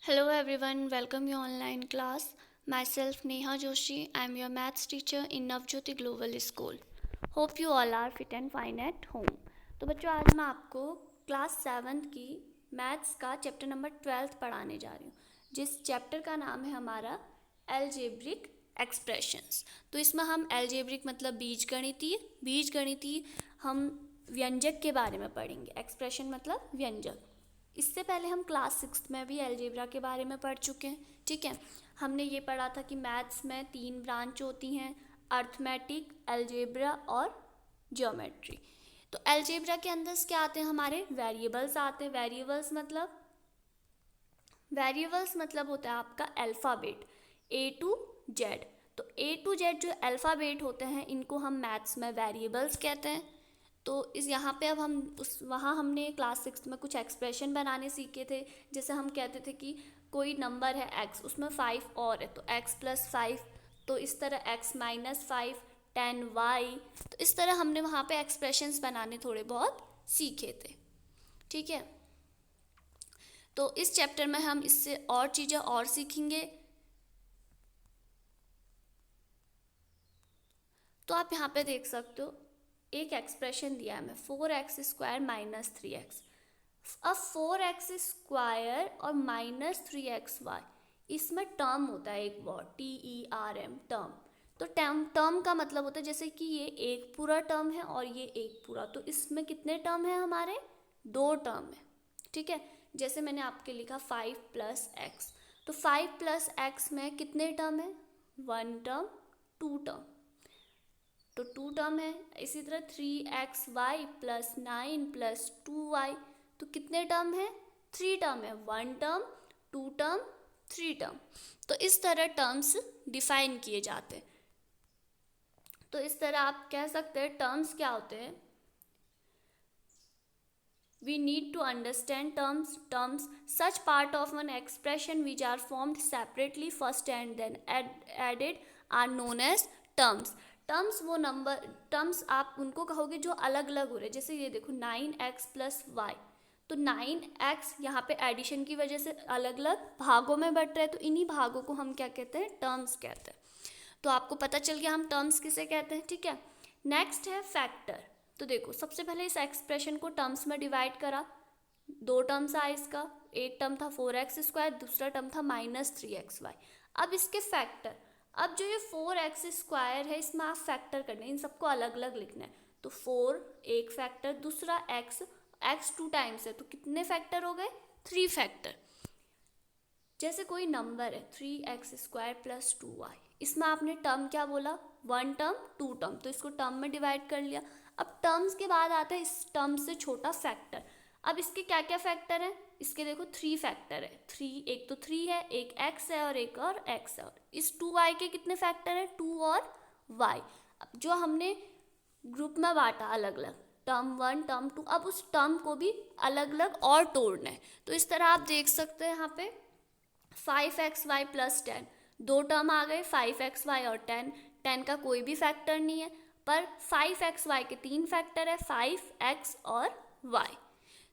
Hello everyone, welcome your online class. Myself Neha Joshi, I am your maths teacher in Navjyoti Global School. Hope you all are fit and fine at home. तो बच्चों आज मैं आपको class 7th की maths का chapter number 12 पढ़ाने जा रही हूँ, जिस चैप्टर का नाम है हमारा एलजेब्रिक एक्सप्रेशंस। तो इसमें हम एलजेब्रिक मतलब बीजगणितीय हम व्यंजक के बारे में पढ़ेंगे। एक्सप्रेशन मतलब व्यंजक। इससे पहले हम क्लास 6 में भी अलजेब्रा के बारे में पढ़ चुके हैं। ठीक है, हमने ये पढ़ा था कि मैथ्स में 3 ब्रांच होती हैं, अर्थमेटिक, अलजेब्रा और ज्योमेट्री। तो अलजेब्रा के अंदर क्या आते हैं, हमारे वेरिएबल्स आते हैं। वेरिएबल्स मतलब होता है आपका अल्फ़ाबेट ए टू जेड। तो ए टू जेड जो अल्फ़ाबेट होते हैं इनको हम मैथ्स में वेरिएबल्स कहते हैं। तो इस यहाँ पे अब हम वहाँ हमने क्लास 6 में कुछ एक्सप्रेशन बनाने सीखे थे। जैसे हम कहते थे कि कोई नंबर है x, उसमें 5 और है तो x+5, तो इस तरह x-5 10y। तो इस तरह हमने वहाँ पे एक्सप्रेशंस बनाने थोड़े बहुत सीखे थे। ठीक है, तो इस चैप्टर में हम इससे और चीज़ें और सीखेंगे। तो आप यहाँ पे देख सकते हो एक एक्सप्रेशन दिया है हमें 4x² - 3x। अब 4x² और -3xy, इसमें टर्म होता है एक वर्ड TERM, टर्म। तो टर्म का मतलब होता है जैसे कि ये एक पूरा टर्म है और ये एक पूरा, तो इसमें कितने टर्म है हमारे, 2 टर्म है। ठीक है, जैसे मैंने आपके लिखा 5 + x, तो 5 + x में कितने टर्म है, 1 टर्म, 2 टर्म, तो 2 टर्म है। इसी तरह 3xy + 9 + 2y, तो कितने टर्म है, 3 टर्म है, 1 टर्म, 2 टर्म, 3 टर्म। तो इस तरह टर्म्स डिफाइन किए जाते हैं। तो इस तरह आप कह सकते हैं टर्म्स क्या होते हैं। We need to understand terms such part of an expression which are formed separately first and then added are known as terms। Terms आप उनको कहोगे जो अलग अलग हो रहे हैं। जैसे ये देखो 9x + y, तो 9x यहाँ पे एडिशन की वजह से अलग अलग भागों में बट रहे हैं, तो इन्हीं भागों को हम क्या कहते हैं, टर्म्स कहते हैं। तो आपको पता चल गया हम टर्म्स किसे कहते हैं। ठीक है, नेक्स्ट है फैक्टर। तो देखो सबसे पहले इस एक्सप्रेशन को टर्म्स में डिवाइड करा, 2 टर्म्स आए इसका, एक टर्म था 4x², दूसरा टर्म था -3xy। अब इसके फैक्टर, अब जो ये 4x² है इसमें आप फैक्टर करने, इन सबको अलग अलग लिखना है। तो 4 एक फैक्टर, दूसरा x 2 टाइम्स है, तो कितने फैक्टर हो गए, 3 फैक्टर। जैसे कोई नंबर है 3x² + 2y, इसमें आपने टर्म क्या बोला, 1 टर्म 2 टर्म, तो इसको टर्म में डिवाइड कर लिया। अब टर्म्स के बाद आता है इस टर्म से छोटा फैक्टर। अब इसके क्या क्या फैक्टर हैं, इसके देखो 3 फैक्टर है, 3, एक तो 3 है, एक x है और एक और x है। और इस 2y के कितने फैक्टर है, 2 और y। अब जो हमने ग्रुप में बांटा अलग अलग, टर्म 1 टर्म 2, अब उस टर्म को भी अलग अलग और तोड़ना है। तो इस तरह आप देख सकते हैं यहाँ पे 5xy + 10, 2 टर्म आ गए, 5xy और 10। 10 का कोई भी फैक्टर नहीं है, पर 5xy के 3 फैक्टर है, 5x और y।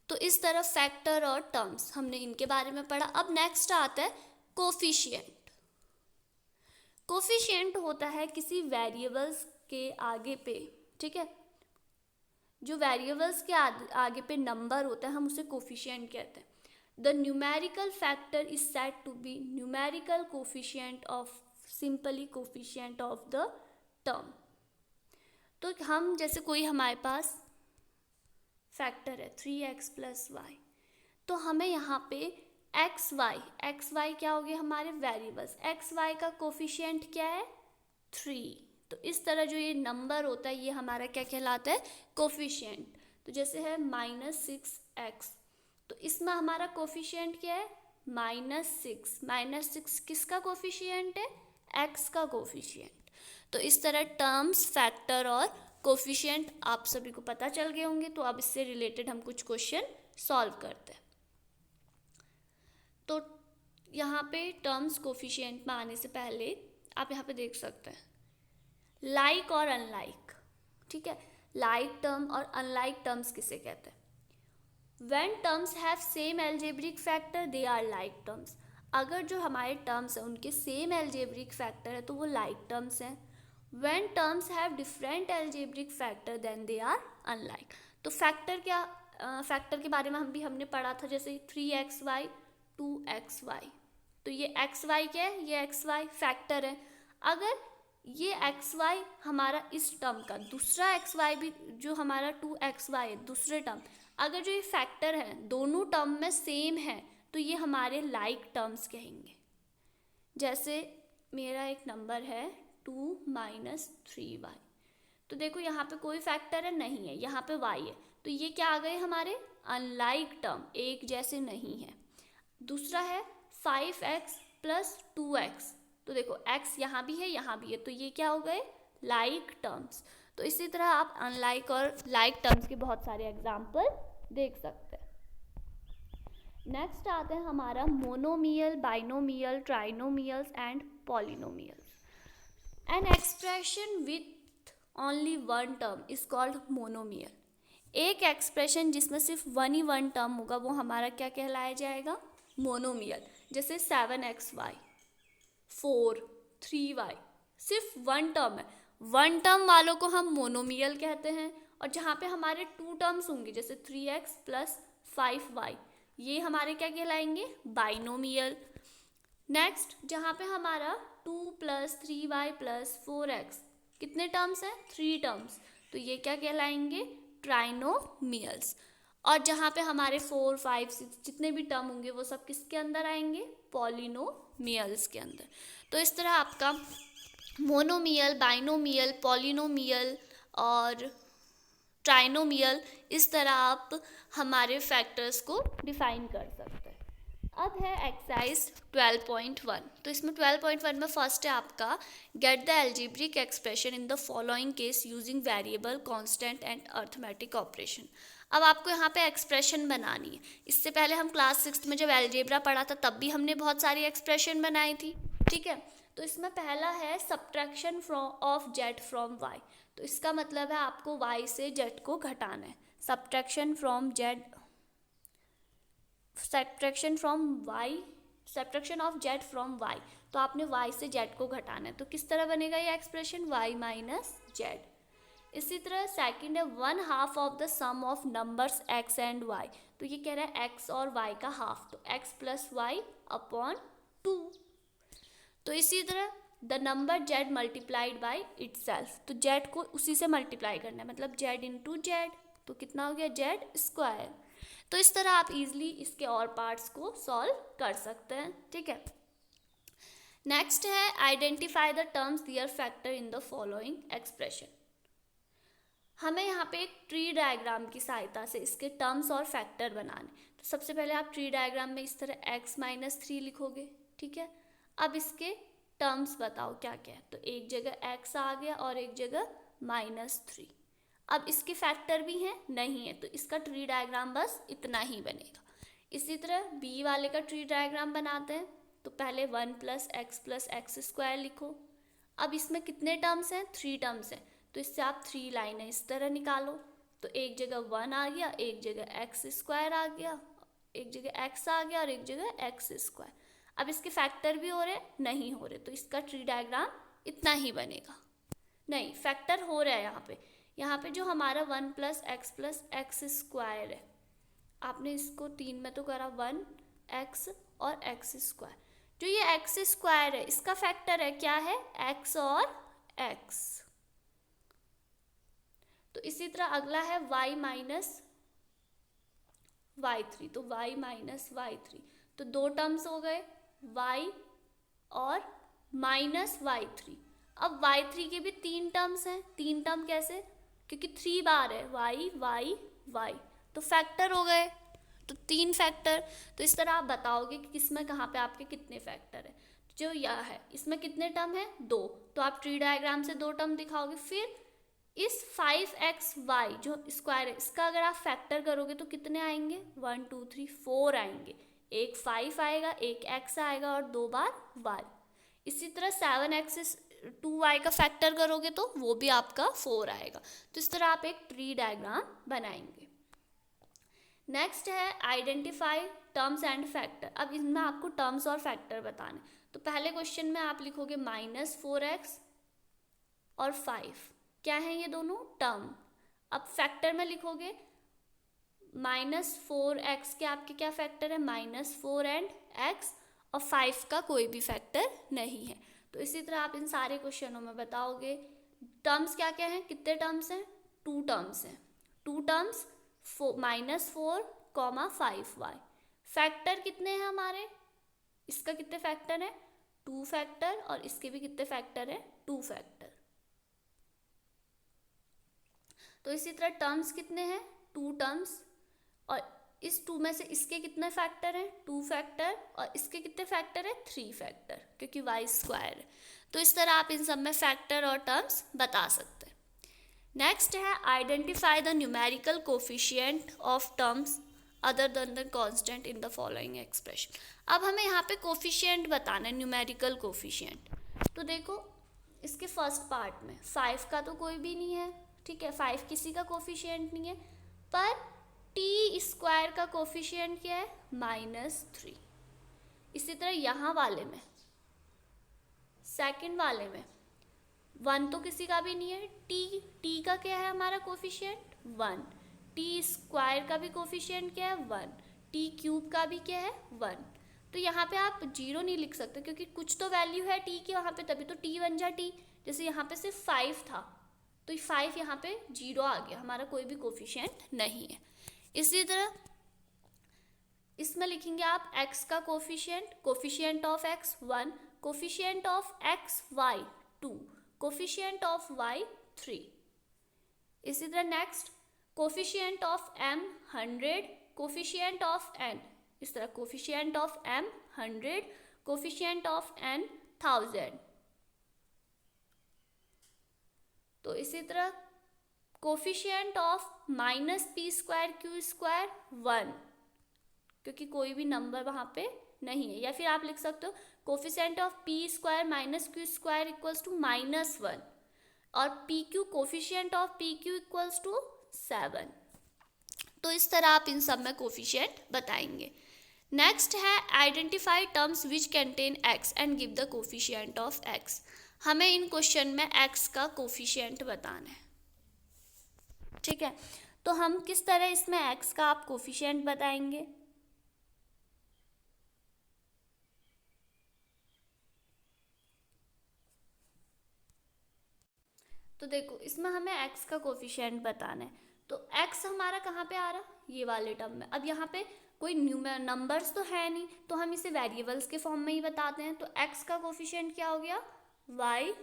तो इस तरह फैक्टर और टर्म्स हमने इनके बारे में पढ़ा। अब नेक्स्ट आता है कोफिशिएंट। कोफिशिएंट होता है किसी वेरिएबल्स के आगे पे, ठीक है, जो वेरिएबल्स के आगे पे नंबर होता है हम उसे कोफिशिएंट कहते हैं। The numerical factor is said to be numerical coefficient of the term। तो हम जैसे कोई हमारे पास फैक्टर है 3x + y, तो हमें यहाँ पे xy क्या हो गए हमारे वेरिएबल्स, xy का कोफिशिएंट क्या है, 3। तो इस तरह जो ये नंबर होता है ये हमारा क्या कहलाता है, कोफिशिएंट। तो जैसे है -6x, तो इसमें हमारा कोफिशिएंट क्या है, -6। -6 किसका कोफिशिएंट है, x का कोफिशिएंट। तो इस तरह टर्म्स, फैक्टर और कोफिशिएंट आप सभी को पता चल गए होंगे। तो अब इससे रिलेटेड हम कुछ क्वेश्चन सॉल्व करते हैं। तो यहाँ पे टर्म्स कोफिशिएंट में आने से पहले आप यहाँ पे देख सकते हैं लाइक और अनलाइक। ठीक है, लाइक टर्म और अनलाइक टर्म्स किसे कहते हैं, When terms have same algebraic factor they are like terms। अगर जो हमारे टर्म्स हैं उनके सेम एल्जेब्रिक फैक्टर है तो वो लाइक टर्म्स हैं. When terms have different algebraic factor then they are unlike. तो फैक्टर के बारे में हमने पढ़ा था, जैसे 3xy 2xy. तो ये xy क्या है, ये xy फैक्टर है. अगर ये xy हमारा इस टर्म का दूसरा xy भी जो हमारा 2xy है दूसरे टर्म, अगर जो ये फैक्टर है दोनों टर्म में सेम है तो ये हमारे लाइक टर्म्स कहेंगे. जैसे मेरा एक नंबर है 2 - 3y. तो देखो यहाँ पे कोई फैक्टर है नहीं है, यहाँ पे y है, तो ये क्या आ गए हमारे अनलाइक टर्म, एक जैसे नहीं है. दूसरा है 5x + 2x. तो देखो x यहाँ भी है, तो ये क्या हो गए लाइक टर्म्स. तो इसी तरह आप अनलाइक और लाइक टर्म्स के बहुत सारे एग्जाम्पल देख सकते हैं. नेक्स्ट आते हैं हमारा monomial, binomial, trinomials and polynomials. An expression with only one term is called monomial. एक एक्सप्रेशन जिसमें सिर्फ वन टर्म होगा वो हमारा क्या कहलाया जाएगा, मोनोमियल. जैसे 7xy 4 3y, सिर्फ वन टर्म है. वन टर्म वालों को हम मोनोमियल कहते हैं. और जहाँ पे हमारे टू टर्म्स होंगे जैसे 3x + 5y, ये हमारे क्या कहलाएंगे, बाइनोमियल. नेक्स्ट जहाँ पे हमारा 2 + 3y + 4x कितने टर्म्स हैं, 3 टर्म्स, तो ये क्या कहलाएंगे, ट्राइनोमियल्स. और जहाँ पे हमारे 4 5 6 जितने भी टर्म होंगे वो सब किसके अंदर आएंगे, पॉलिनोमियल्स के अंदर. तो इस तरह आपका मोनोमियल, बाइनोमियल, पॉलिनोमियल और ट्राइनोमियल, इस तरह आप हमारे फैक्टर्स को डिफाइन कर सकते हैं. अब है एक्सरसाइज 12.1. तो इसमें 12.1 में फर्स्ट है आपका get the algebraic expression in the following case using variable, constant and arithmetic operation. अब आपको यहाँ पे एक्सप्रेशन बनानी है. इससे पहले हम क्लास 6 में जब एल्जेब्रा पढ़ा था तब भी हमने बहुत सारी एक्सप्रेशन बनाई थी, ठीक है. तो इसमें पहला है subtraction of z from y. तो इसका मतलब है आपको y से z को घटाना है. Subtraction of z from y, तो आपने y से z को घटाना है. तो किस तरह बनेगा ये एक्सप्रेशन, y - z. इसी तरह सेकंड है 1/2 of the sum of numbers x and y. तो ये कह रहा है x और y का हाफ, तो x + y / 2. तो इसी तरह the number z multiplied by itself. तो z को उसी से मल्टीप्लाई करना है, मतलब z × z. तो कितना हो गया, z². तो इस तरह आप इजीली इसके और पार्ट्स को सॉल्व कर सकते हैं, ठीक है. नेक्स्ट है identify the terms their factor in the following expression. हमें यहाँ पे एक ट्री डायग्राम की सहायता से इसके टर्म्स और फैक्टर बनाने. तो सबसे पहले आप ट्री डायग्राम में इस तरह x - 3 लिखोगे, ठीक है. अब इसके टर्म्स बताओ क्या क्या है. तो एक जगह x आ गया और एक जगह -3. अब इसके फैक्टर भी हैं, नहीं है, तो इसका ट्री डायग्राम बस इतना ही बनेगा. इसी तरह b वाले का ट्री डायग्राम बनाते हैं. तो पहले 1 + x + x² लिखो. अब इसमें कितने टर्म्स हैं, 3 टर्म्स हैं, तो इससे आप 3 लाइनें इस तरह निकालो. तो एक जगह 1 आ गया, एक जगह x² आ गया, एक जगह x आ गया और एक जगह x². अब इसके फैक्टर भी हो रहे, नहीं हो रहे, तो इसका ट्री डायग्राम इतना ही बनेगा. नहीं, फैक्टर हो रहा है यहाँ पे जो हमारा 1 + x + x² है, आपने इसको 3 में तो करा 1x और x². जो ये x² है इसका फैक्टर है क्या है, x और x. तो इसी तरह अगला है y - y3. तो y - y3, तो 2 टर्म्स हो गए, y और -y3. अब y3 के भी 3 टर्म्स हैं. 3 टर्म कैसे, क्योंकि 3 बार है, y y y, तो फैक्टर हो गए. तो 3 फैक्टर. तो इस तरह आप बताओगे कि किसमें कहाँ पे आपके कितने फैक्टर है. जो यह है इसमें कितने टर्म है, 2. तो आप ट्री डायग्राम से 2 टर्म दिखाओगे. फिर इस 5xy जो स्क्वायर है इसका अगर आप फैक्टर करोगे तो कितने आएंगे, 1 2 3 4 आएंगे. एक 5 आएगा, एक x आएगा और 2 बार y. इसी तरह 7x 2y का फैक्टर करोगे तो वो भी आपका 4 आएगा. तो इस तरह आप एक ट्री डायग्राम बनाएंगे. नेक्स्ट है आइडेंटिफाई टर्म्स एंड फैक्टर। अब इसमें आपको टर्म्स और फैक्टर बताने। तो पहले क्वेश्चन में आप लिखोगे -4x और 5, क्या है ये दोनों टर्म। अब फैक्टर में लिखोगे -4x के आपके क्या फैक्टर है, -4 एंड x, और 5 का कोई भी फैक्टर नहीं है। तो इसी तरह आप इन सारे क्वेश्चनों में बताओगे। टर्म्स क्या क्या हैं, कितने टर्म्स हैं, 2 टर्म्स हैं, 2 टर्म्स -4, 5y। फैक्टर कितने हैं हमारे, इसका कितने फैक्टर है, 2 फैक्टर, और इसके भी कितने फैक्टर है, 2 फैक्टर। तो इसी तरह टर्म्स कितने हैं, 2 टर्म्स, और इस 2 में से इसके कितने फैक्टर हैं, 2 फैक्टर, और इसके कितने फैक्टर है, 3 फैक्टर, क्योंकि y स्क्वायर है। तो इस तरह आप इन सब में फैक्टर और टर्म्स बता सकते हैं। नेक्स्ट है identify the numerical coefficient of terms other than the constant in the following expression. अब हमें यहाँ पे कोफिशिएंट बताना है, न्यूमेरिकल कोफिशिएंट। तो देखो इसके फर्स्ट पार्ट में 5 का तो कोई भी नहीं है, ठीक है, 5 किसी का कोफिशिएंट नहीं है, पर टी स्क्वायर का कोफिशिएंट क्या है, -3। इसी तरह यहाँ वाले में, सेकंड वाले में 1 तो किसी का भी नहीं है, टी का क्या है हमारा कोफिशिएंट 1, टी स्क्वायर का भी कोफिशिएंट क्या है 1, टी क्यूब का भी क्या है 1। तो यहाँ पे आप 0 नहीं लिख सकते, क्योंकि कुछ तो वैल्यू है टी की वहाँ पे, तभी तो टी बन जा टी। जैसे यहाँ पे सिर्फ 5 था, तो 5 यहाँ पे 0 आ गया, हमारा कोई भी कोफिशिएंट नहीं है। इसी तरह इसमें लिखेंगे आप x का coefficient of x 1, coefficient of x y 2, coefficient of y 3। इसी तरह next coefficient of m 100, coefficient of n, इस तरह coefficient of m 100, coefficient of n 1000। तो इसी तरह कोफिशिएंट ऑफ -p² q² 1, क्योंकि कोई भी नंबर वहाँ पे नहीं है। या फिर आप लिख सकते हो coefficient of p² - q² equals to -1, और pq coefficient of pq equals to 7। तो इस तरह आप इन सब में कोफिशिएंट बताएंगे। नेक्स्ट है identify terms which contain x and give the coefficient of x। हमें इन क्वेश्चन में x का कोफिशिएंट बताना है, ठीक है। तो हम किस तरह इसमें x का आप कोफिशिएंट बताएंगे। तो देखो इसमें हमें x का कोफिशिएंट बताना है। तो x हमारा कहाँ पे आ रहा, ये वाले टर्म में। अब यहाँ पे कोई नंबर्स तो है नहीं, तो हम इसे वेरिएबल्स के फॉर्म में ही बताते हैं। तो x का कोफिशिएंट क्या हो गया, y²।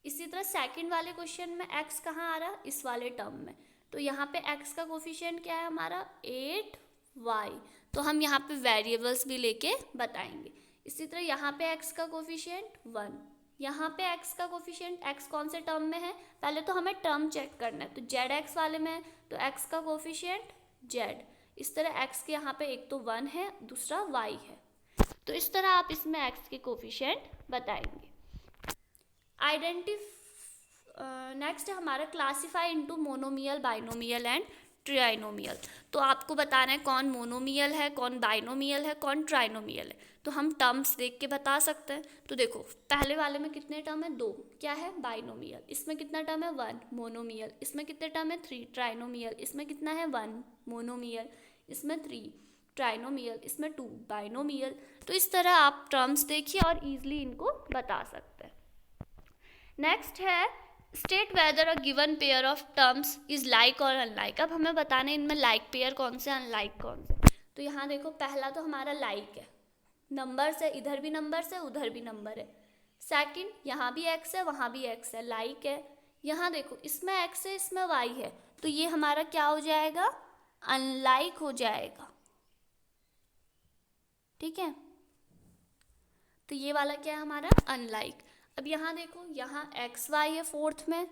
इसी तरह सेकंड वाले क्वेश्चन में x कहाँ आ रहा, इस वाले टर्म में। तो यहाँ पे x का कोफिशिएंट क्या है हमारा 8y। तो हम यहाँ पे वेरिएबल्स भी लेके बताएंगे। इसी तरह यहाँ पे x का कोफिशिएंट 1, यहाँ पे x का कोफिशिएंट, x कौन से टर्म में है, पहले तो हमें टर्म चेक करना है। तो zx वाले में है, तो x का कोफिशिएंट z। इस तरह x के यहाँ पे एक तो 1 है, दूसरा y है। तो इस तरह आप इसमें x के कोफिशिएंट बताएंगे। नेक्स्ट है हमारा classify into monomial, binomial and trinomial. तो आपको बताना है कौन मोनोमियल है, कौन बाइनोमियल है, कौन ट्राइनोमियल है। तो हम टर्म्स देख के बता सकते हैं। तो देखो पहले वाले में कितने टर्म है, 2, क्या है बाइनोमियल। इसमें कितना टर्म है 1, मोनोमियल। इसमें कितने टर्म है 3, ट्राइनोमियल। इसमें कितना है 1, मोनोमियल। इसमें 3, ट्राइनोमियल। इसमें 2, बाइनोमियल। तो इस तरह आप टर्म्स देखिए और इजीली इनको बता सकते हैं। नेक्स्ट है state whether a given pair of terms is like और अनलाइक। अब हमें बताने इनमें लाइक पेयर कौन से, अनलाइक कौन से। तो यहाँ देखो पहला तो हमारा लाइक है, नंबर से, इधर भी नंबर से, उधर भी नंबर है। सेकंड यहाँ भी x है, वहाँ भी x है, लाइक है। यहाँ देखो इसमें x है, इसमें y है, तो ये हमारा क्या हो जाएगा, अनलाइक हो जाएगा, ठीक है। तो ये वाला क्या है हमारा अनलाइक। अब यहाँ देखो यहाँ एक्स वाई है फोर्थ में,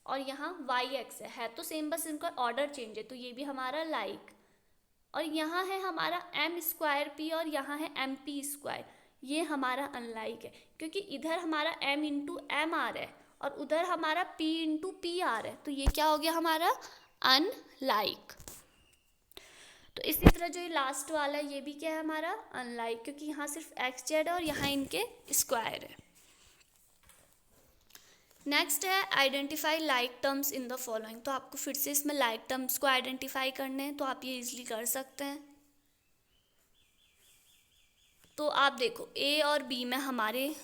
और यहाँ वाई एक्स है तो सेम, बस इनका ऑर्डर चेंज है। तो ये भी हमारा लाइक। और यहाँ है हमारा m² p और यहाँ है mp², ये हमारा अनलाइक है, क्योंकि इधर हमारा m इंटू एम आ रहा है और उधर हमारा p इंटू पी आ रहा है। तो ये क्या हो गया हमारा अनलाइक। तो इसी तरह जो ये लास्ट वाला है ये भी क्या है हमारा अनलाइक, क्योंकि यहाँ सिर्फ एक्स जेड है और यहाँ इनके स्क्वायर है। नेक्स्ट है identify like terms in the following. तो आपको फिर से इसमें लाइक टर्म्स को आइडेंटिफाई करने हैं, तो आप ये इजीली कर सकते हैं। तो आप देखो ए और बी में हमारे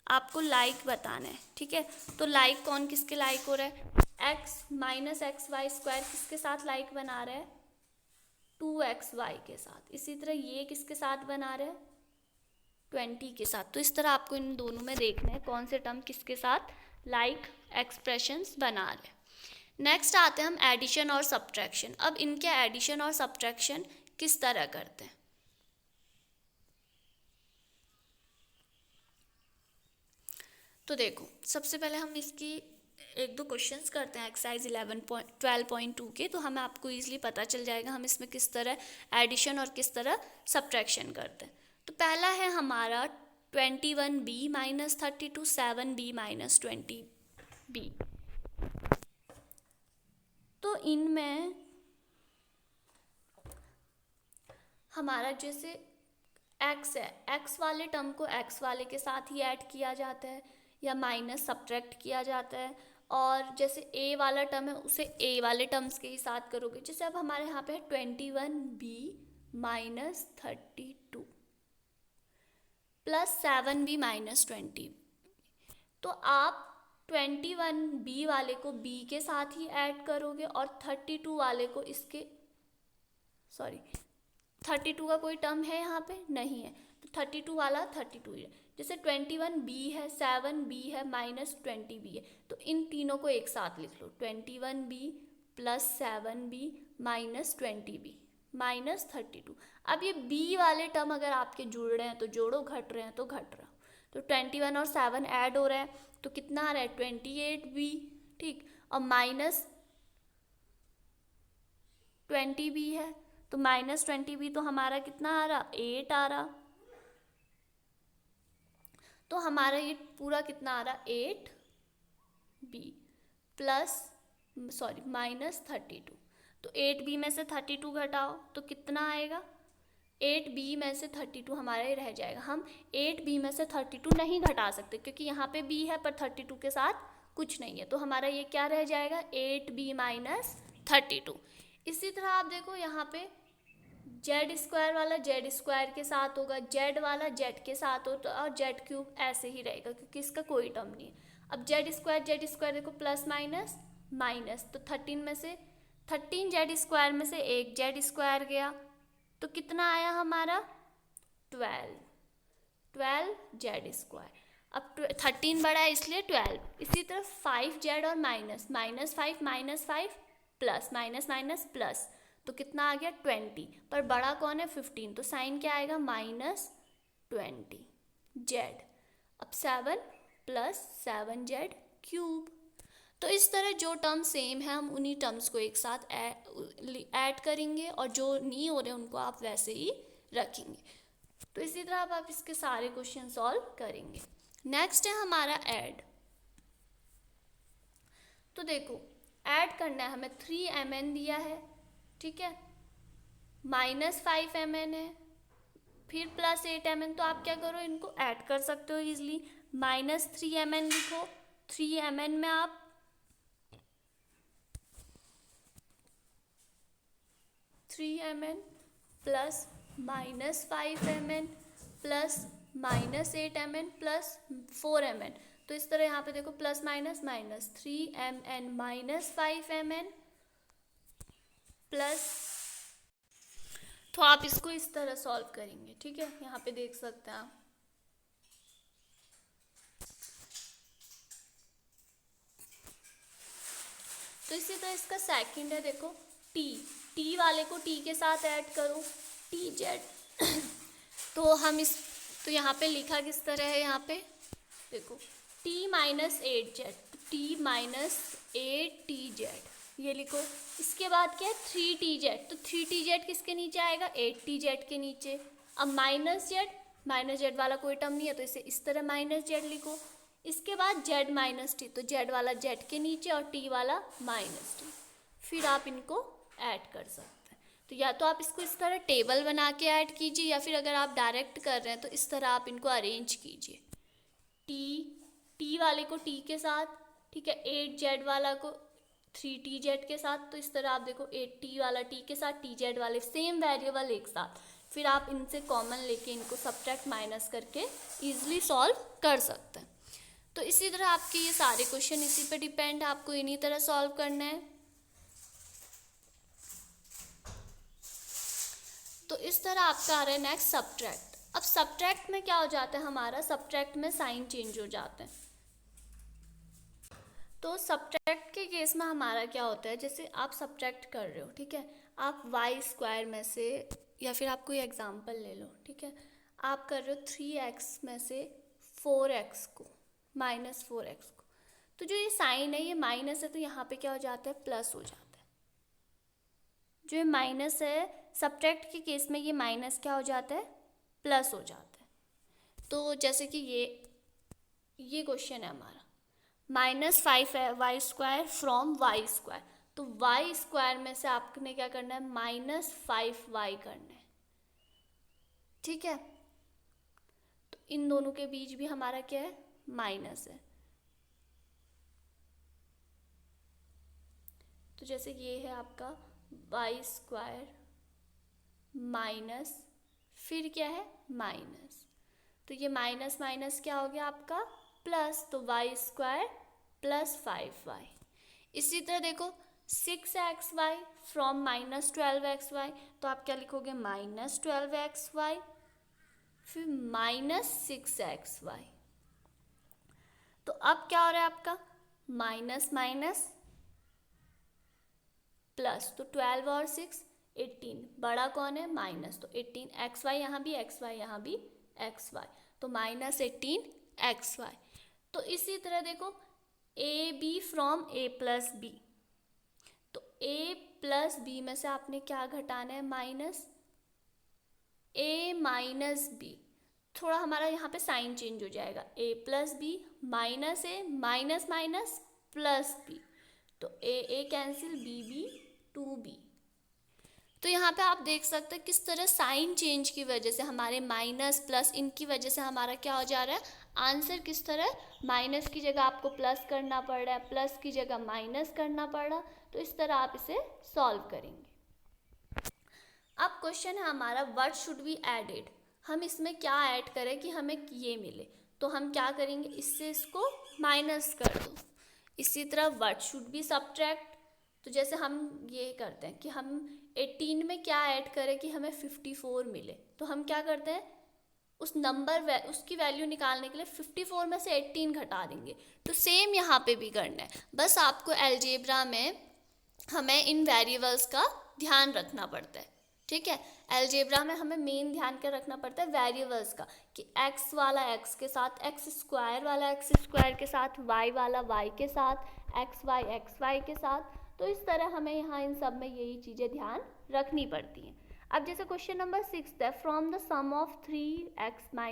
आपको लाइक बताना है, ठीक है। तो लाइक कौन किसके लाइक हो रहा है, x minus x y square किसके साथ लाइक बना रहा है, 2xy के साथ। इसी तरह ये किसके साथ बना रहे हैं, 20 के साथ। तो इस तरह आपको इन दोनों में देखना है कौन से टर्म किसके साथ लाइक एक्सप्रेशंस बना रहे हैं। नेक्स्ट आते हैं हम एडिशन और सब्ट्रैक्शन। अब इनके एडिशन और सब्ट्रैक्शन किस तरह करते हैं। तो देखो सबसे पहले हम इसकी एक दो क्वेश्चंस करते हैं एक्सरसाइज 12.2 के, तो हमें आपको ईजिली पता चल जाएगा हम इसमें किस तरह एडिशन और किस तरह सब्ट्रैक्शन करते हैं। तो पहला है हमारा 21b minus 32 7b minus 20b। तो इनमें हमारा जैसे x है, x वाले टर्म को x वाले के साथ ही ऐड किया जाता है या माइनस सब्ट्रैक्ट किया जाता है, और जैसे a वाला टर्म है उसे a वाले टर्म्स के ही साथ करोगे। जैसे अब हमारे यहाँ पे है 21b minus 32 plus 7b minus 20। तो आप 21b वाले को b के साथ ही ऐड करोगे और 32 वाले को इसके 32 का कोई टर्म है यहाँ पे नहीं है, तो 32 वाला 32 है। जैसे 21b है, 7b है, माइनस 20b है, तो इन तीनों को एक साथ लिख लो, 21b plus 7b minus 20b minus 32। अब ये b वाले टर्म अगर आपके जुड़ रहे हैं तो जोड़ो, घट रहे हैं तो घट रहा। तो 21 और 7 ऐड हो रहा है तो कितना आ रहा है 28b, ठीक, और माइनस 20b है तो माइनस 20b तो हमारा कितना आ रहा 8 आ रहा। तो हमारा ये पूरा कितना आ रहा 8b प्लस माइनस 32। तो 8b में से 32 घटाओ तो कितना आएगा, 8b में से 32 हमारा ही रह जाएगा। हम 8b में से 32 नहीं घटा सकते क्योंकि यहाँ पे b है पर 32 के साथ कुछ नहीं है, तो हमारा ये क्या रह जाएगा 8b माइनस 32। इसी तरह आप देखो यहाँ पे जेड स्क्वायर वाला जेड स्क्वायर के साथ होगा, जेड वाला जेड के साथ हो, तो और जेड क्यूब ऐसे ही रहेगा क्योंकि इसका कोई टर्म नहीं है। अब जेड स्क्वायर देखो प्लस माइनस माइनस, तो 13 में से 13 जेड स्क्वायर में से एक जेड स्क्वायर गया तो कितना आया हमारा 12 जेड स्क्वायर। अब 13 बड़ा है इसलिए 12। इसी तरह 5 जेड और minus 5 minus 5 plus minus minus plus, तो कितना आ गया 20, पर बड़ा कौन है 15, तो साइन क्या आएगा माइनस 20 जेड। अब 7 प्लस 7 जेड क्यूब। तो इस तरह जो टर्म सेम है हम उन्हीं टर्म्स को एक साथ ऐड करेंगे और जो नहीं हो रहे उनको आप वैसे ही रखेंगे। तो इसी तरह आप इसके सारे क्वेश्चन सॉल्व करेंगे। नेक्स्ट है हमारा ऐड। तो देखो ऐड करना है हमें 3mn दिया है, ठीक है, माइनस 5mn है, फिर प्लस 8mn। तो आप क्या करो इनको ऐड कर सकते हो इजीली। माइनस 3mn लिखो, 3mn में आप mn plus minus 5mn plus minus 8mn plus 4mn। तो इस तरह यहाँ पे देखो plus minus minus 3mn minus 5mn plus, तो आप इसको इस तरह सॉल्व करेंगे, ठीक है, यहाँ पे देख सकते हैं आप। तो इसी तरह इसका सेकंड है, देखो टी वाले को टी के साथ ऐड करो, टी जेड। तो यहाँ पे लिखा किस तरह है, यहाँ पे देखो T minus 8 Z, T minus 8 T Z ये लिखो। इसके बाद क्या है 3t जेड, तो 3t जेड किसके नीचे आएगा 8t जेड के नीचे। अब माइनस जेड वाला कोई टर्म नहीं है तो इसे इस तरह माइनस जेड लिखो। इसके बाद जेड माइनस टी, तो जेड वाला जेड के नीचे और टी वाला माइनस टी, फिर आप इनको ऐड कर सकते हैं। तो या तो आप इसको इस तरह टेबल बना के ऐड कीजिए, या फिर अगर आप डायरेक्ट कर रहे हैं तो इस तरह आप इनको अरेंज कीजिए। टी वाले को टी के साथ, ठीक है, 8z वाला को 3tz के साथ। तो इस तरह आप देखो 8t वाला टी के साथ, tz वाले सेम वेरिएबल एक साथ, फिर आप इनसे कॉमन लेके इनको सब्ट्रैक्ट माइनस करके ईजिली सॉल्व कर सकते हैं। तो इसी तरह आपके ये सारे क्वेश्चन इसी पे डिपेंड, आपको इन्हीं तरह सॉल्व करना है। तो इस तरह आपका आ रहा है नेक्स्ट सब्ट्रैक्ट। अब सब्ट्रैक्ट में क्या हो जाता है हमारा, सब्ट्रैक्ट में साइन चेंज हो जाते हैं। तो सब्ट्रैक्ट के केस में हमारा क्या होता है, जैसे आप सब्ट्रैक्ट कर रहे हो, ठीक है, आप वाई स्क्वायर में से, या फिर आप कोई एग्जांपल ले लो, ठीक है, आप कर रहे हो 3x में से 4x को, -4x को। तो जो ये साइन है ये माइनस है, तो यहाँ पे क्या हो जाता है, प्लस हो जाता है। जो ये माइनस है सब्ट्रैक्ट के केस में, ये माइनस क्या हो जाता है, प्लस हो जाता है। तो जैसे कि ये क्वेश्चन है हमारा, -5 है y square from y square. तो वाई स्क्वायर में से आपने क्या करना है, -5y करना है, ठीक है। तो इन दोनों के बीच भी हमारा क्या है, माइनस है। तो जैसे ये है आपका वाई स्क्वायर माइनस, फिर क्या है, माइनस। तो ये माइनस माइनस क्या हो गया आपका, प्लस। तो वाई स्क्वायर प्लस 5y। इसी तरह देखो 6xy फ्रॉम -12xy, तो आप क्या लिखोगे, -12xy फिर -6xy। तो अब क्या हो रहा है आपका, माइनस माइनस प्लस, तो 12 और 6 18, बड़ा कौन है, माइनस, तो 18xy यहाँ भी, xy यहाँ भी, xy, तो -18xy। तो इसी तरह देखो a b from a plus b, तो ए प्लस बी में से आपने क्या घटाना है, माइनस, ए माइनस बी। थोड़ा हमारा यहाँ पे साइन चेंज हो जाएगा, ए प्लस बी माइनस ए माइनस माइनस प्लस बी, तो ए कैंसिल, बी 2b। तो यहाँ पे आप देख सकते हैं किस तरह साइन चेंज की वजह से हमारे माइनस प्लस इनकी वजह से हमारा क्या हो जा रहा है, आंसर किस तरह माइनस की जगह आपको प्लस करना पड़ रहा है, प्लस की जगह माइनस करना पड़ रहा। तो इस तरह आप इसे सॉल्व करेंगे। अब क्वेश्चन है हमारा, व्हाट शुड बी एडेड, हम इसमें क्या ऐड करें कि हमें ये मिले। तो हम क्या करेंगे, इससे इसको माइनस कर दो। इसी तरह व्हाट शुड बी सब्ट्रैक्ट, तो जैसे हम ये करते हैं कि हम 18 में क्या ऐड करें कि हमें 54 मिले। तो हम क्या करते हैं, उस नंबर उसकी वैल्यू निकालने के लिए 54 में से 18 घटा देंगे। तो सेम यहाँ पे भी करना है, बस आपको अलजेब्रा में हमें इन वेरिएबल्स का ध्यान रखना पड़ता है, ठीक है। अलजेब्रा में हमें मेन ध्यान क्या रखना पड़ता है, वेरिएबल्स का, कि x वाला x के साथ, x स्क्वायर वाला x स्क्वायर के साथ, y वाला y के साथ, xy के साथ। तो इस तरह हमें यहाँ इन सब में यही चीज़ें ध्यान रखनी पड़ती हैं। अब जैसे क्वेश्चन नंबर 6 है, from the sum of 3x - y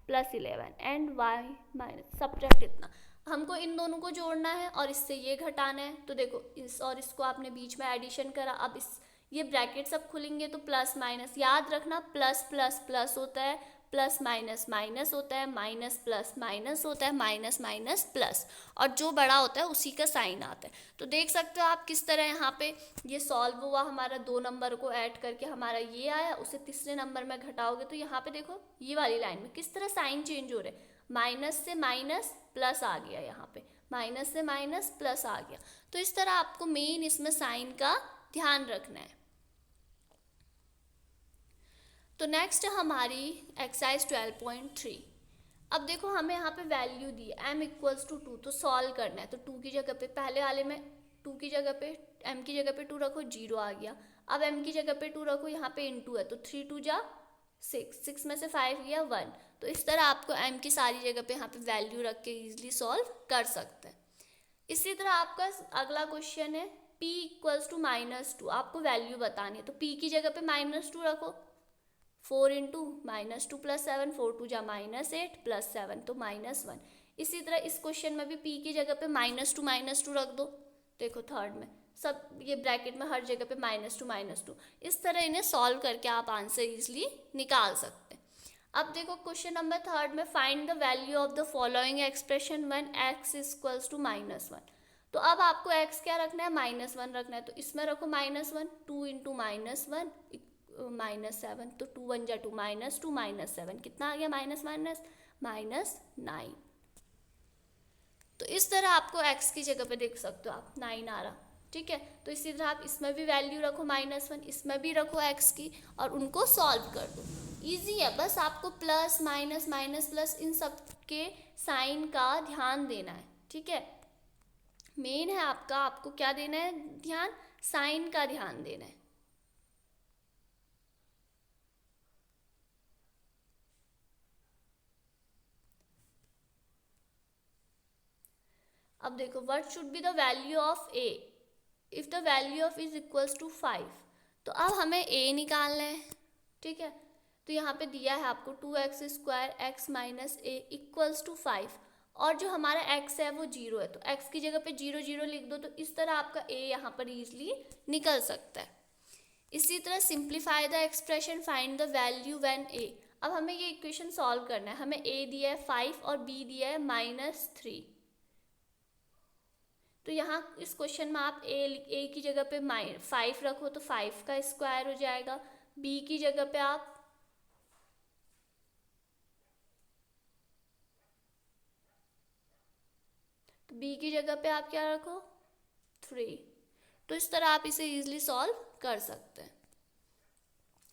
+ 11 and y - subtract इतना। हमको इन दोनों को जोड़ना है और इससे ये घटाना है। तो देखो इस और इसको आपने बीच में एडिशन करा, अब इस ये ब्रैकेट सब खुलेंगे तो प्लस माइनस, याद रखना प्लस प्लस प्लस होता है, प्लस माइनस माइनस होता है, माइनस प्लस माइनस होता है, माइनस माइनस प्लस, और जो बड़ा होता है उसी का साइन आता है। तो देख सकते हो आप किस तरह यहाँ पे ये सॉल्व हुआ, हमारा 2 नंबर को ऐड करके हमारा ये आया, उसे तीसरे नंबर में घटाओगे तो यहाँ पे देखो ये वाली लाइन में किस तरह साइन चेंज हो रहे, माइनस से माइनस प्लस आ गया, यहाँ पे माइनस से माइनस प्लस आ गया। तो इस तरह आपको मेन इसमें साइन का ध्यान रखना है। तो नेक्स्ट हमारी एक्सरसाइज 12.3। अब देखो हमें यहाँ पे वैल्यू दी है m = 2, तो सॉल्व करना है। तो 2 की जगह पे, पहले वाले में 2 की जगह पे m की जगह पे 2 रखो, 0 आ गया। अब m की जगह पे 2 रखो, यहाँ पे * है तो 3 × 2 = 6, 6 में से 5 गया 1। तो इस तरह आपको m की सारी जगह पे यहाँ पे वैल्यू रख के ईजिली सॉल्व कर सकते हैं। इसी तरह आपका अगला क्वेश्चन है p = -2, आपको वैल्यू बतानी है। तो p की जगह पे -2 रखो, 4 × -2 + 7, 4 × 2 = -8 + 7 तो -1। इसी तरह इस क्वेश्चन में भी p की जगह पे -2 रख दो। देखो थर्ड में सब ये ब्रैकेट में हर जगह पे -2 इस तरह इन्हें सॉल्व करके आप आंसर इजली निकाल सकते हैं। अब देखो क्वेश्चन नंबर 3 में find the value of the following expression when x equals to -1। तो अब आपको x क्या रखना है, -1 रखना है, तो इसमें रखो -1, 2 इंटू -1 -7, तो 2 1 जा 2 -2 -7 कितना आ गया, -9। तो इस तरह आपको x की जगह पे देख सकते हो आप 9 आ रहा, ठीक है। तो इसी तरह आप इसमें भी वैल्यू रखो -1, इसमें भी रखो x की और उनको सॉल्व कर दो। इजी है, बस आपको प्लस माइनस माइनस प्लस इन सब के साइन का ध्यान देना है, ठीक है। मेन है आपको क्या देना है ध्यान, साइन का ध्यान देना है। अब देखो what should be the value of a if the value of is equals to 5। तो अब हमें a निकालना है, ठीक है। तो यहाँ पे दिया है आपको 2x² x minus a equals to 5 और जो हमारा x है वो 0 है, तो x की जगह पे 0 0 लिख दो, तो इस तरह आपका a यहाँ पर इजीली निकल सकता है। इसी तरह simplify the expression find the value when a। अब हमें ये इक्वेशन सॉल्व करना है, हमें a दिया है 5 और b दिया है -3। तो यहाँ इस क्वेश्चन में आप a की जगह पे 5 रखो तो 5 का स्क्वायर हो जाएगा, b की जगह पे आप क्या रखो 3। तो इस तरह आप इसे इजीली सॉल्व कर सकते हैं।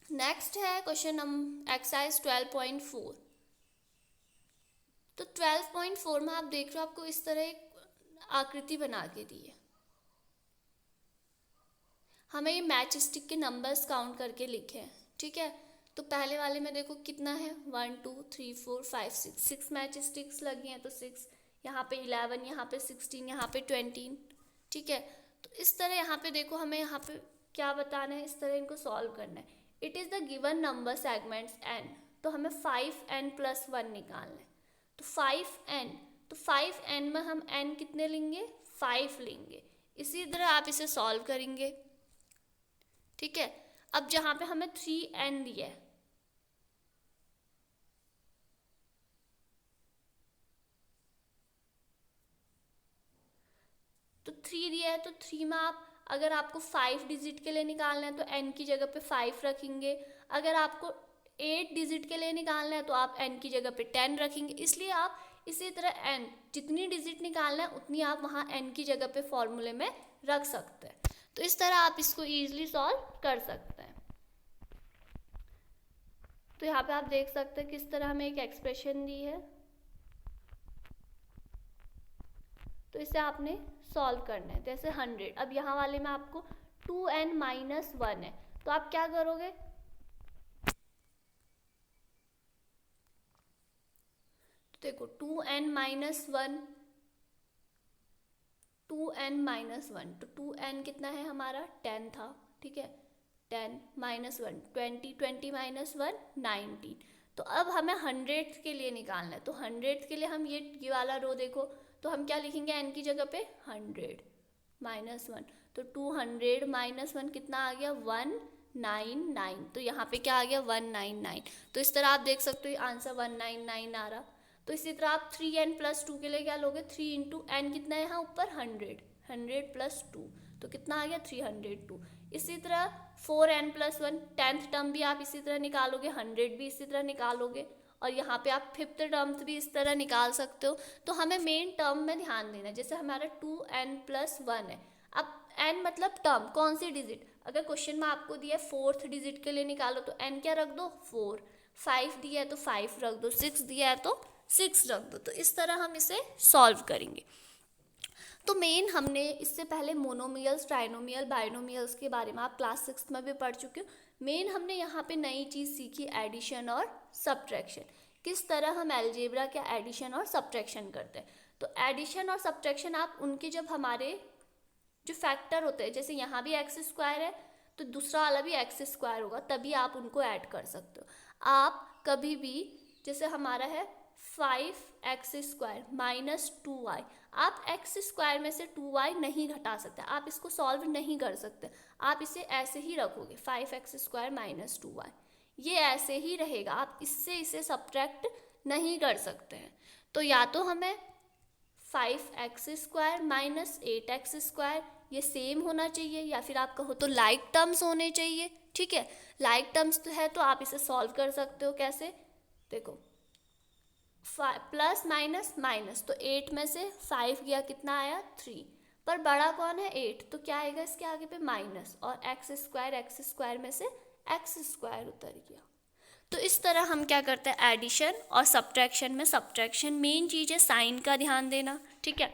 नेक्स्ट है क्वेश्चन नंबर एक्सरसाइज 12.4। तो 12.4 में आप देख रहे हो आपको इस तरह एक आकृति बना के दी है, हमें ये मैच स्टिक के नंबर्स काउंट करके लिखे हैं, ठीक है। तो पहले वाले में देखो कितना है 1 2 3 4 5 6 मैच स्टिक्स लगी हैं, तो 6 यहाँ पे 11, यहाँ पे 16, यहाँ पे 20, ठीक है। तो इस तरह यहाँ पे देखो हमें यहाँ पे क्या बताना है, इस तरह इनको सॉल्व करना है। It is the given number segments n, तो हमें 5n+1 निकालना है। तो 5n, तो 5n में हम n कितने लेंगे, 5 लेंगे। इसी तरह आप इसे सॉल्व करेंगे, ठीक है। अब जहाँ पे हमें 3n दिया है, तो 3 दिया है, तो 3 में आप अगर आपको 5 डिजिट के लिए निकालना है तो n की जगह पे 5 रखेंगे। अगर आपको 8 डिजिट के लिए निकालना है तो आप n की जगह पे 10 रखेंगे। इसलिए आप इसी तरह n जितनी डिजिट निकालना है उतनी आप वहाँ n की जगह पे फॉर्मूले में रख सकते हैं। तो इस तरह आप इसको ईजिली सॉल्व कर सकते हैं। तो यहाँ पे आप देख सकते हैं किस तरह हमें एक एक्सप्रेशन दी है, तो इसे आपने सॉल्व करना है। जैसे 100, अब यहाँ वाले में आपको 2n-1 है, तो आप क्या करोगे, तो देखो 2n-1, तो 2n कितना है हमारा 10 था, ठीक है। 10 -1 20, 20 -1 19। तो अब हमें 100th के लिए निकालना है, तो 100th के लिए हम ये वाला रो देखो, तो हम क्या लिखेंगे n की जगह पे 100 -1, तो 200 -1 कितना आ गया 199। तो यहाँ पे क्या आ गया 199। तो इस तरह आप देख सकते हो आंसर 199 आ रहा। तो इसी तरह आप 3n+2 के लिए क्या लोगे, 3 इंटू n कितना है यहाँ ऊपर 100 + 2, तो कितना आ गया 302। इसी तरह 4n+1 10th टर्म भी आप इसी तरह निकालोगे, 100 भी इसी तरह निकालोगे, और यहाँ पे आप 5th टर्म भी इस तरह निकाल सकते हो। तो हमें मेन टर्म में ध्यान देना है। जैसे हमारा 2n+1 है, अब n मतलब टर्म कौन सी डिजिट, अगर क्वेश्चन में आपको दिया है 4th डिजिट के लिए निकालो तो n क्या रख दो 4, 5 दिया है तो 5 रख दो, 6 दिया है तो 6 रख दो। तो इस तरह हम इसे सॉल्व करेंगे। तो मेन हमने इससे पहले मोनोमियल्स, ट्राइनोमियल, बाइनोमियल्स के बारे में आप क्लास 6 में भी पढ़ चुके हो। मेन हमने यहाँ पे नई चीज़ सीखी एडिशन और सब्ट्रैक्शन, किस तरह हम अलजेब्रा के एडिशन और सब्ट्रैक्शन करते हैं। तो एडिशन और सब्ट्रैक्शन आप उनके जब हमारे जो फैक्टर होते हैं, जैसे यहाँ भी x² है तो दूसरा वाला भी x² होगा, तभी आप उनको ऐड कर सकते हो। आप कभी भी जैसे हमारा है 5x² माइनस 2y। आप x स्क्वायर में से 2y नहीं घटा सकते, आप इसको सॉल्व नहीं कर सकते, आप इसे ऐसे ही रखोगे 5x² माइनस 2y, ये ऐसे ही रहेगा, आप इससे इसे सब्ट्रैक्ट नहीं कर सकते हैं। तो या तो हमें 5x² माइनस 8x² ये सेम होना चाहिए, या फिर आप कहो तो लाइक टर्म्स होने चाहिए। ठीक है, लाइक टर्म्स तो है तो आप इसे सॉल्व कर सकते हो। कैसे, देखो प्लस माइनस माइनस, तो 8 में से 5 गया कितना आया 3, पर बड़ा कौन है 8, तो क्या आएगा इसके आगे पे माइनस, और x² में से x² उतर गया। तो इस तरह हम क्या करते हैं, एडिशन और सब्ट्रैक्शन में, सब्ट्रैक्शन मेन चीज़ है, साइन का ध्यान देना। ठीक है,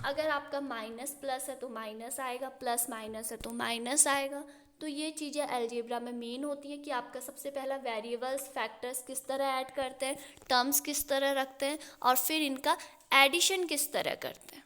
अगर आपका माइनस प्लस है तो माइनस आएगा, प्लस माइनस है तो माइनस आएगा। तो ये चीज़ें अलजेब्रा में मेन होती हैं कि आपका सबसे पहला वेरिएबल्स फैक्टर्स किस तरह ऐड करते हैं, टर्म्स किस तरह रखते हैं, और फिर इनका एडिशन किस तरह करते हैं।